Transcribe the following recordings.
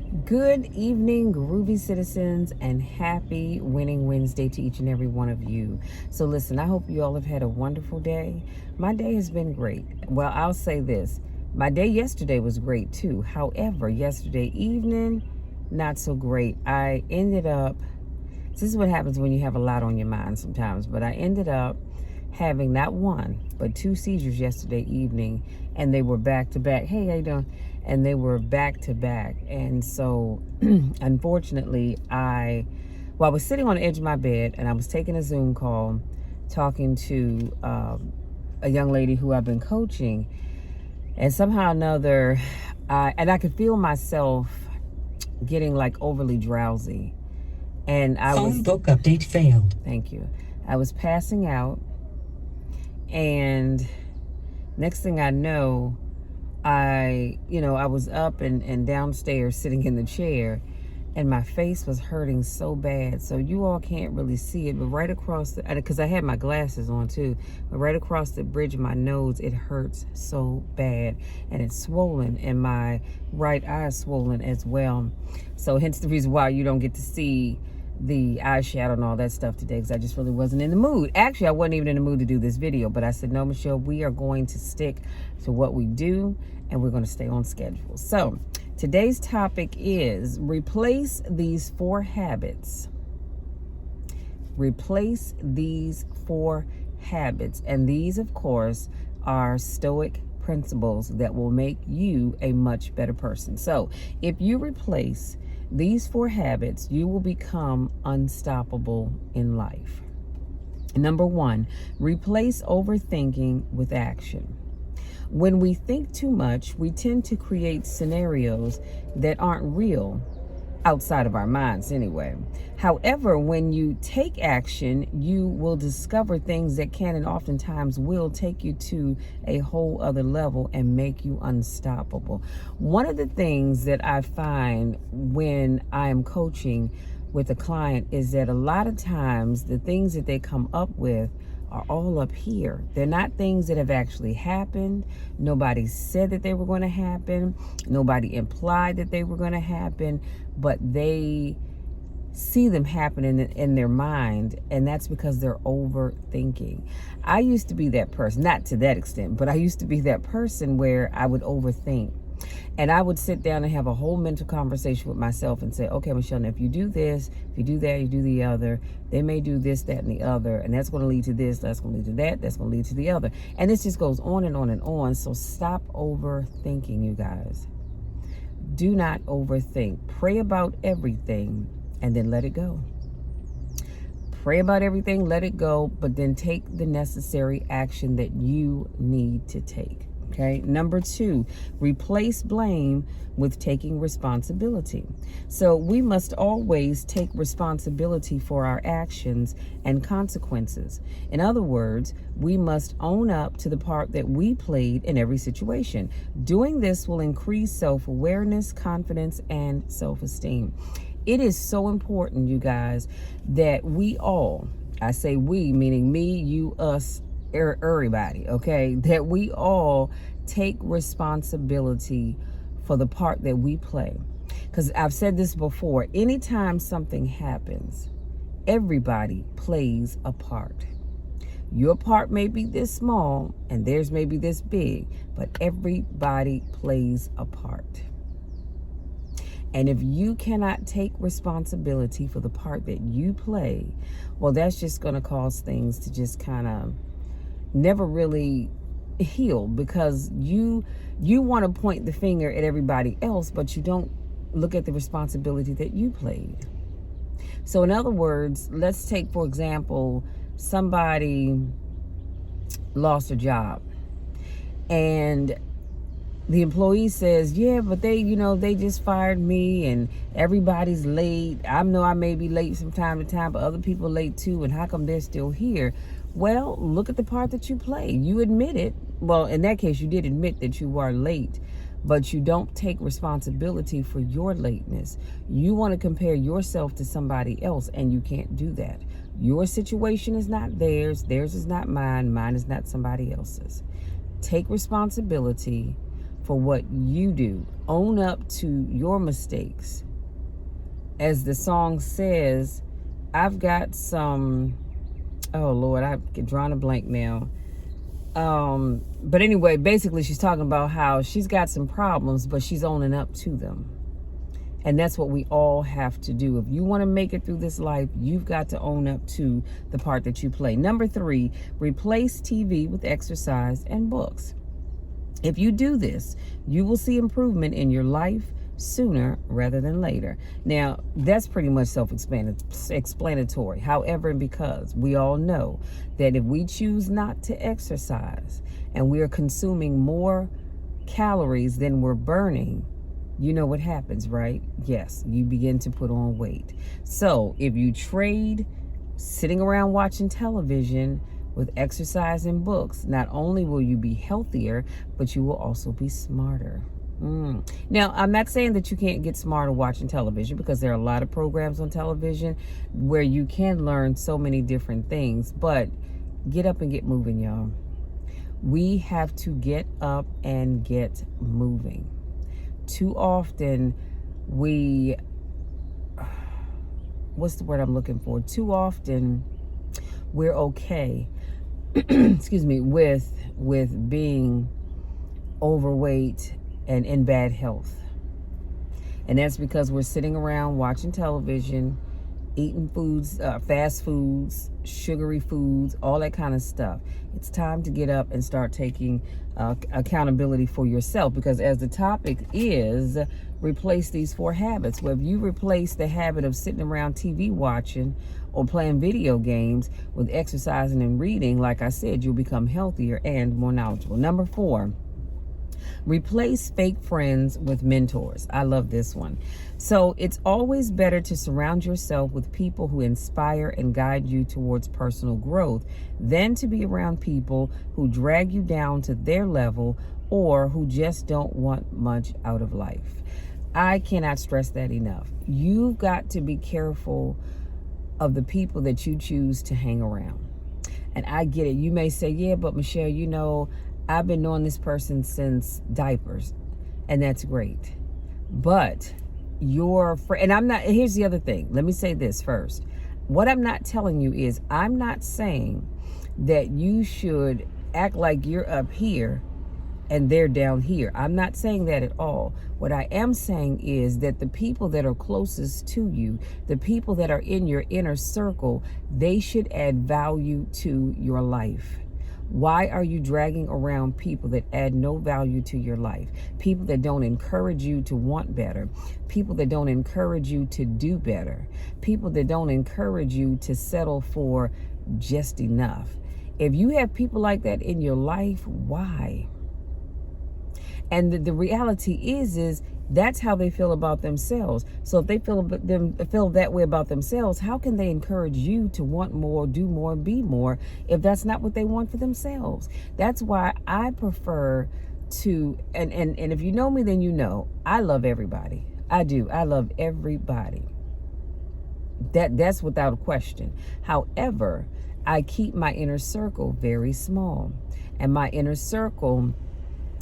Good evening, groovy citizens, and happy Winning Wednesday to each and every one of you. So listen, I hope you all have had a wonderful day. My day has been great. Well, I'll say this. My day yesterday was great too. However, yesterday evening, not so great. I ended up, this is what happens when you have a lot on your mind sometimes, but I ended up having not one, but two seizures yesterday evening, and they were back to back. Hey, how you doing? And they were back to back. And so, unfortunately, I was sitting on the edge of my bed and I was taking a Zoom call talking to a young lady who I've been coaching. And somehow or another, I could feel myself getting like overly drowsy. And Phone book update failed. Thank you. I was passing out, and next thing I know, I was up and downstairs sitting in the chair, and my face was hurting so bad. So you all can't really see it, but right across because I had my glasses on too, but right across the bridge of my nose, it hurts so bad, and it's swollen, and my right eye is swollen as well. So hence the reason why you don't get to see the eyeshadow and all that stuff today, because I just really wasn't in the mood. Actually, I wasn't even in the mood to do this video, but I said, no, Michelle, we are going to stick to what we do, and we're going to stay on schedule. So today's topic is replace these 4 habits. Replace these 4 habits. And these, of course, are Stoic principles that will make you a much better person. So if you replace these 4 habits, you will become unstoppable in life. Number 1, replace overthinking with action. When we think too much, we tend to create scenarios that aren't real, outside of our minds anyway. However, when you take action, you will discover things that can and oftentimes will take you to a whole other level and make you unstoppable. One of the things that I find when I am coaching with a client is that a lot of times the things that they come up with are all up here. They're not things that have actually happened. Nobody said that they were going to happen. Nobody implied that they were going to happen, but they see them happen in their mind, and that's because they're overthinking. I used to be that person, not to that extent, but I used to be that person where I would overthink. And I would sit down and have a whole mental conversation with myself and say, okay, Michelle, now if you do this, if you do that, you do the other, they may do this, that, and the other, and that's going to lead to this, that's going to lead to that, that's going to lead to the other. And this just goes on and on and on. So stop overthinking, you guys. Do not overthink. Pray about everything and then let it go. Pray about everything, let it go, but then take the necessary action that you need to take. Okay. Number 2, replace blame with taking responsibility. So we must always take responsibility for our actions and consequences. In other words, we must own up to the part that we played in every situation. Doing this will increase self-awareness, confidence, and self-esteem. It is so important, you guys, that we all, I say we, meaning me, you, us, everybody, okay, that we all take responsibility for the part that we play. Because I've said this before, anytime something happens, everybody plays a part. Your part may be this small and theirs may be this big, but everybody plays a part. And if you cannot take responsibility for the part that you play, well, that's just going to cause things to just kind of never really heal, because you want to point the finger at everybody else, but you don't look at the responsibility that you played. So in other words, let's take, for example, somebody lost a job and the employee says, yeah, but they just fired me and everybody's late. I know I may be late from time to time, but other people late too. And how come they're still here? Well, look at the part that you play. You admit it. Well, in that case, you did admit that you were late, but you don't take responsibility for your lateness. You want to compare yourself to somebody else, and you can't do that. Your situation is not theirs. Theirs is not mine. Mine is not somebody else's. Take responsibility for what you do. Own up to your mistakes. As the song says, I've got some, oh Lord, I've drawn a blank now. But anyway, basically she's talking about how she's got some problems, but she's owning up to them. And that's what we all have to do. If you want to make it through this life, you've got to own up to the part that you play. Number 3, replace TV with exercise and books. If you do this, you will see improvement in your life sooner rather than later. Now, that's pretty much self-explanatory. However, because we all know that if we choose not to exercise and we are consuming more calories than we're burning, you know what happens, right? Yes, you begin to put on weight. So if you trade sitting around watching television with exercise and books, not only will you be healthier, but you will also be smarter. Now, I'm not saying that you can't get smarter watching television, because there are a lot of programs on television where you can learn so many different things, but get up and get moving, y'all. We have to get up and get moving. Too often what's the word I'm looking for? Too often we're okay, excuse me, with being overweight and in bad health. And that's because we're sitting around watching television, eating foods, fast foods, sugary foods, all that kind of stuff. It's time to get up and start taking accountability for yourself, because as the topic is, replace these 4 habits. Well, if you replace the habit of sitting around TV watching or playing video games with exercising and reading, like I said, you'll become healthier and more knowledgeable. Number 4, replace fake friends with mentors. I love this one. So it's always better to surround yourself with people who inspire and guide you towards personal growth than to be around people who drag you down to their level or who just don't want much out of life. I cannot stress that enough. You've got to be careful of the people that you choose to hang around. And I get it. You may say, yeah, but Michelle, you know, I've been knowing this person since diapers, and that's great. But your friend, and I'm not, here's the other thing. Let me say this first. What I'm not telling you is, I'm not saying that you should act like you're up here and they're down here. I'm not saying that at all. What I am saying is that the people that are closest to you, the people that are in your inner circle, they should add value to your life. Why are you dragging around people that add no value to your life? People that don't encourage you to want better. People that don't encourage you to do better. People that don't encourage you to settle for just enough. If you have people like that in your life, why? And the reality is that's how they feel about themselves. So if they feel that way about themselves, how can they encourage you to want more, do more, be more, if that's not what they want for themselves? That's why I prefer to, and if you know me, then you know, I love everybody. I do. I love everybody. That's without a question. However, I keep my inner circle very small. And my inner circle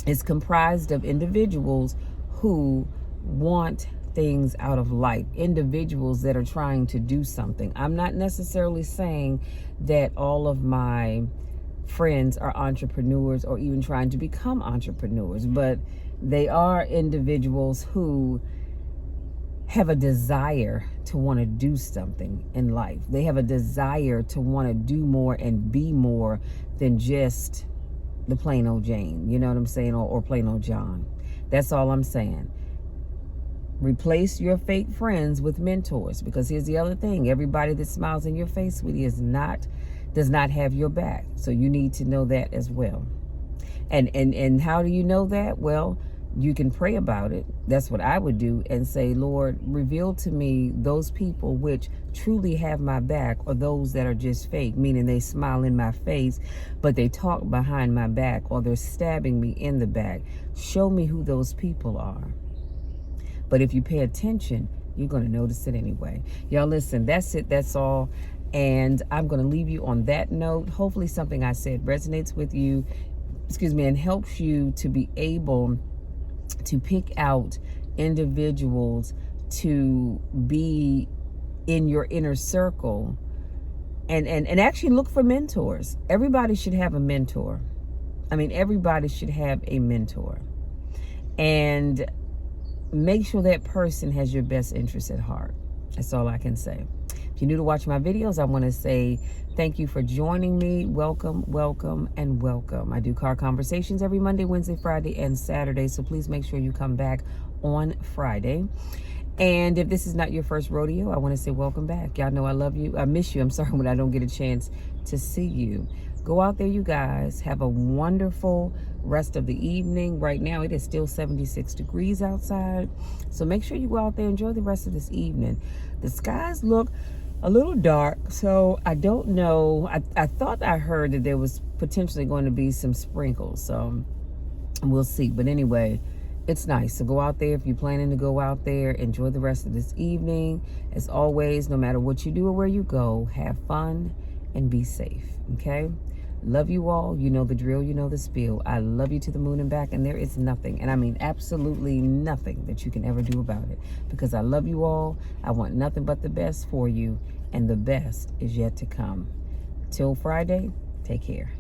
is comprised of individuals who want things out of life, individuals that are trying to do something. I'm not necessarily saying that all of my friends are entrepreneurs or even trying to become entrepreneurs, but they are individuals who have a desire to want to do something in life. They have a desire to want to do more and be more than just the plain old Jane, you know what I'm saying, or plain old John. That's all I'm saying. Replace your fake friends with mentors, because here's the other thing. Everybody that smiles in your face, sweetie, does not have your back. So you need to know that as well. And how do you know that? Well, you can pray about it. That's what I would do, and say, Lord, reveal to me those people which truly have my back, or those that are just fake, meaning they smile in my face, but they talk behind my back, or they're stabbing me in the back. Show me who those people are. But if you pay attention, you're going to notice it anyway. Y'all listen, that's it. That's all. And I'm going to leave you on that note. Hopefully something I said resonates with you, and helps you to be able to pick out individuals to be in your inner circle, and actually look for mentors. Everybody should have a mentor. I mean, everybody should have a mentor. And make sure that person has your best interest at heart. That's all I can say. If you're new to watching my videos, I want to say thank you for joining me. Welcome, welcome, and welcome. I do car conversations every Monday, Wednesday, Friday, and Saturday. So please make sure you come back on Friday. And if this is not your first rodeo, I want to say welcome back. Y'all know I love you. I miss you. I'm sorry when I don't get a chance to see you. Go out there, you guys. Have a wonderful rest of the evening. Right now, it is still 76 degrees outside. So make sure you go out there, enjoy the rest of this evening. The skies look a little dark, so I don't know. I thought I heard that there was potentially going to be some sprinkles. So we'll see. But anyway, it's nice. So go out there if you're planning to go out there. Enjoy the rest of this evening. As always, no matter what you do or where you go, have fun and be safe. Okay? Love you all. You know the drill. You know the spiel. I love you to the moon and back, and there is nothing, and I mean absolutely nothing, that you can ever do about it, because I love you all. I want nothing but the best for you, and the best is yet to come. Till Friday, take care.